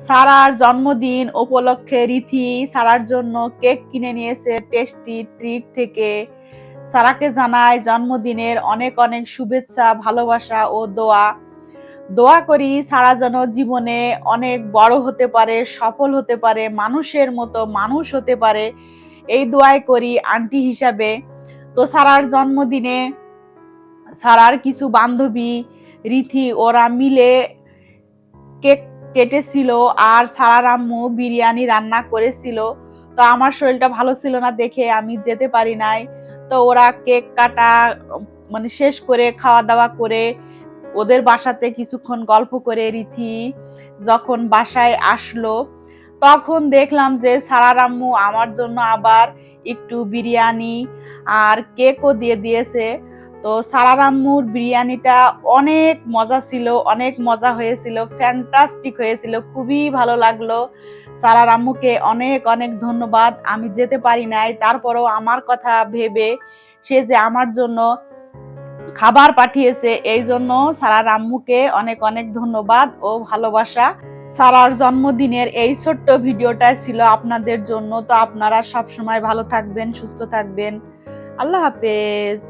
সারার জন্মদিন উপলক্ষে রিথি সারার জন্য কেক কিনে নিয়েছে টেস্টি ট্রিট থেকে। সারাকে জানায় জন্মদিনের অনেক অনেক শুভেচ্ছা, ভালোবাসা ও দোয়া করি সারা যেন জীবনে অনেক বড় হতে পারে, সফল হতে পারে, মানুষের মতো মানুষ হতে পারে, এই দোয়াই করি আন্টি হিসাবে। তো সারার জন্মদিনে সারার কিছু বান্ধবী রিথি ওরা মিলে কেক কেটেছিল আর সারার আম্মু বিরিয়ানি রান্না করেছিল। তো আমার শরীরটা ভালো ছিল না দেখে আমি যেতে পারি নাই। তো ওরা কেক কাটা শেষ করে খাওয়া দাওয়া করে ওদের বাসাতে কিছুক্ষণ গল্প করে রিথি যখন বাসায় আসলো তখন দেখলাম যে সারার আম্মু আমার জন্য আবার একটু বিরিয়ানি আর কেকও দিয়ে দিয়েছে। তো সারার আম্মুর বিরিয়ানিটা অনেক মজা ছিল, অনেক মজা হয়েছিল, ফ্যান্টাস্টিক হয়েছিল, খুবই ভালো লাগলো। সারার আম্মুকে অনেক অনেক ধন্যবাদ। আমি যেতে পারি নাই, তারপরেও আমার কথা ভেবে সে যে আমার জন্য খাবার পাঠিয়েছে, এই জন্য সারার আম্মুকে অনেক অনেক ধন্যবাদ ও ভালোবাসা। সারার জন্মদিনের এই ছোট্ট ভিডিওটা ছিল আপনাদের জন্য। তো আপনারা সবসময় ভালো থাকবেন, সুস্থ থাকবেন। আল্লাহ হাফেজ।